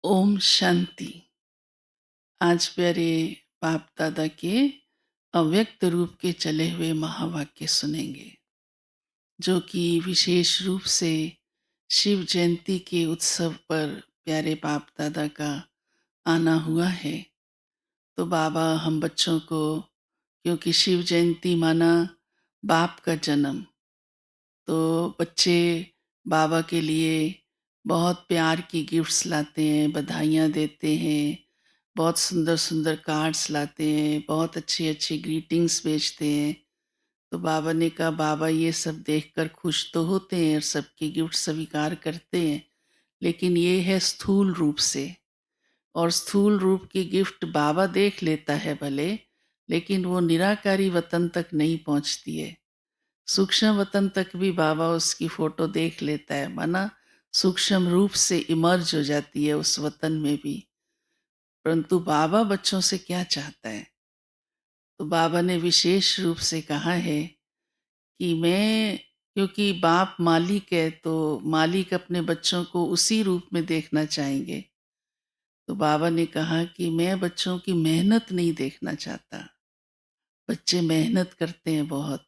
ओम शांति। आज प्यारे बाप दादा के अव्यक्त रूप के चले हुए महावाक्य सुनेंगे, जो कि विशेष रूप से शिव जयंती के उत्सव पर प्यारे बाप दादा का आना हुआ है। तो बाबा हम बच्चों को, क्योंकि शिव जयंती माना बाप का जन्म, तो बच्चे बाबा के लिए बहुत प्यार की गिफ्ट्स लाते हैं, बधाइयाँ देते हैं, बहुत सुंदर सुंदर कार्ड्स लाते हैं, बहुत अच्छी अच्छी ग्रीटिंग्स भेजते हैं। तो बाबा ने कहा बाबा ये सब देखकर खुश तो होते हैं और सबकी गिफ्ट स्वीकार करते हैं, लेकिन ये है स्थूल रूप से। और स्थूल रूप की गिफ्ट बाबा देख लेता है भले, लेकिन वो निराकारी वतन तक नहीं पहुंचती है। सूक्ष्म वतन तक भी बाबा उसकी फोटो देख लेता है, माना सूक्ष्म रूप से इमर्ज हो जाती है उस वतन में भी। परंतु बाबा बच्चों से क्या चाहता है? तो बाबा ने विशेष रूप से कहा है कि मैं, क्योंकि बाप मालिक है, तो मालिक अपने बच्चों को उसी रूप में देखना चाहेंगे। तो बाबा ने कहा कि मैं बच्चों की मेहनत नहीं देखना चाहता। बच्चे मेहनत करते हैं बहुत,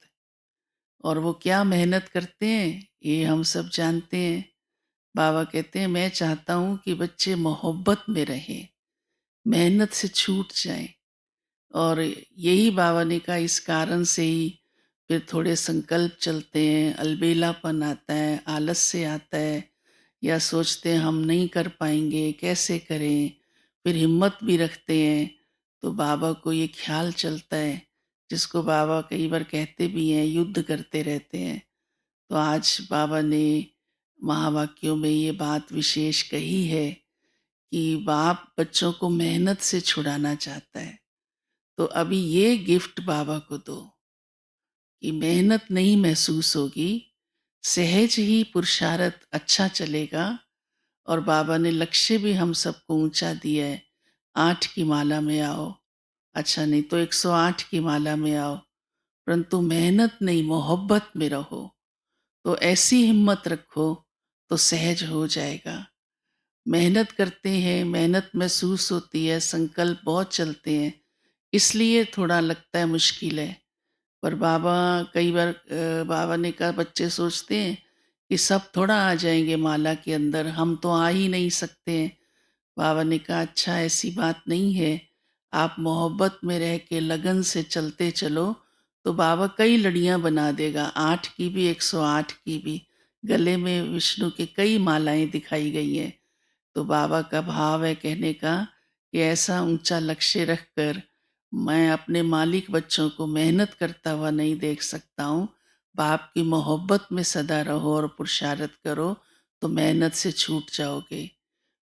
और वो क्या मेहनत करते हैं ये हम सब जानते हैं। बाबा कहते हैं मैं चाहता हूँ कि बच्चे मोहब्बत में रहें, मेहनत से छूट जाएं। और यही बाबा ने कहा इस कारण से ही फिर थोड़े संकल्प चलते हैं, अलबेलापन आता है, आलस्य आता है, या सोचते हैं हम नहीं कर पाएंगे, कैसे करें। फिर हिम्मत भी रखते हैं। तो बाबा को ये ख्याल चलता है, जिसको बाबा कई बार कहते भी हैं, युद्ध करते रहते हैं। तो आज बाबा ने महावाक्यों में ये बात विशेष कही है कि बाप बच्चों को मेहनत से छुड़ाना चाहता है। तो अभी ये गिफ्ट बाबा को दो कि मेहनत नहीं महसूस होगी, सहज ही पुरुषार्थ अच्छा चलेगा। और बाबा ने लक्ष्य भी हम सबको ऊंचा दिया है, 8 की माला में आओ, अच्छा नहीं तो 108 की माला में आओ, परंतु मेहनत नहीं मोहब्बत में रहो। तो ऐसी हिम्मत रखो तो सहज हो जाएगा। मेहनत करते हैं, मेहनत महसूस होती है, संकल्प बहुत चलते हैं, इसलिए थोड़ा लगता है मुश्किल है। पर बाबा कई बार बाबा ने कहा बच्चे सोचते हैं कि सब थोड़ा आ जाएंगे माला के अंदर, हम तो आ ही नहीं सकते हैं। बाबा ने कहा अच्छा ऐसी बात नहीं है, आप मोहब्बत में रह के लगन से चलते चलो तो बाबा कई लड़ियां बना देगा, 8 की भी 108 की भी। गले में विष्णु के कई मालाएं दिखाई गई हैं। तो बाबा का भाव है कहने का कि ऐसा ऊंचा लक्ष्य रखकर मैं अपने मालिक बच्चों को मेहनत करता हुआ नहीं देख सकता हूँ। बाप की मोहब्बत में सदा रहो और पुरुषार्थ करो, तो मेहनत से छूट जाओगे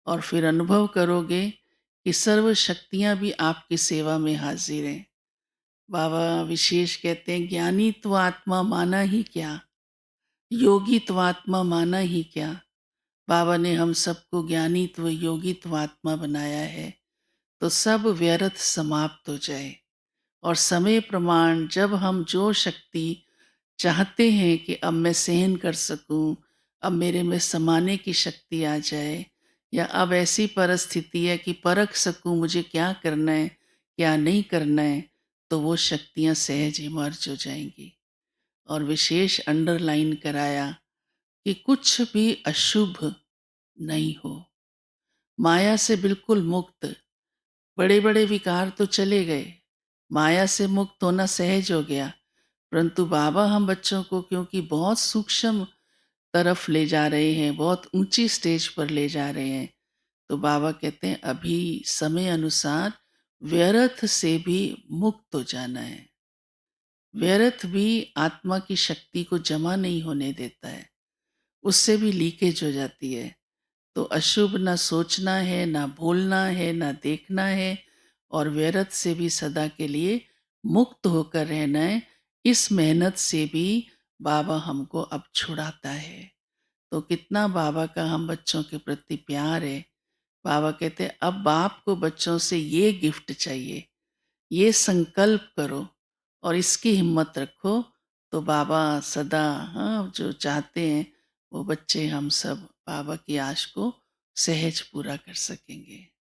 और फिर अनुभव करोगे कि सर्व शक्तियाँ भी आपकी सेवा में हाजिर हैं। बाबा विशेष कहते हैं ज्ञानी तो आत्मा माना ही क्या, योगी तो आत्मा माना ही क्या। बाबा ने हम सबको ज्ञानीत्व योगित्व आत्मा बनाया है, तो सब व्यर्थ समाप्त हो जाए। और समय प्रमाण जब हम जो शक्ति चाहते हैं कि अब मैं सहन कर सकूं, अब मेरे में समाने की शक्ति आ जाए, या अब ऐसी परिस्थिति है कि परख सकूं मुझे क्या करना है क्या नहीं करना है, तो वो शक्तियां सहज इमर्ज हो जाएंगी। और विशेष अंडरलाइन कराया कि कुछ भी अशुभ नहीं हो, माया से बिल्कुल मुक्त। बड़े बड़े विकार तो चले गए, माया से मुक्त होना सहज हो गया, परंतु बाबा हम बच्चों को क्योंकि बहुत सूक्ष्म तरफ ले जा रहे हैं, बहुत ऊंची स्टेज पर ले जा रहे हैं, तो बाबा कहते हैं अभी समय अनुसार व्यर्थ से भी मुक्त हो जाना है। व्यर्थ भी आत्मा की शक्ति को जमा नहीं होने देता है, उससे भी लीकेज हो जाती है। तो अशुभ ना सोचना है, ना बोलना है, ना देखना है, और व्यर्थ से भी सदा के लिए मुक्त होकर रहना है। इस मेहनत से भी बाबा हमको अब छुड़ाता है। तो कितना बाबा का हम बच्चों के प्रति प्यार है। बाबा कहते हैं अब बाप को बच्चों से ये गिफ्ट चाहिए, ये संकल्प करो और इसकी हिम्मत रखो, तो बाबा सदा, हाँ, जो चाहते हैं वो बच्चे हम सब बाबा की आश को सहज पूरा कर सकेंगे।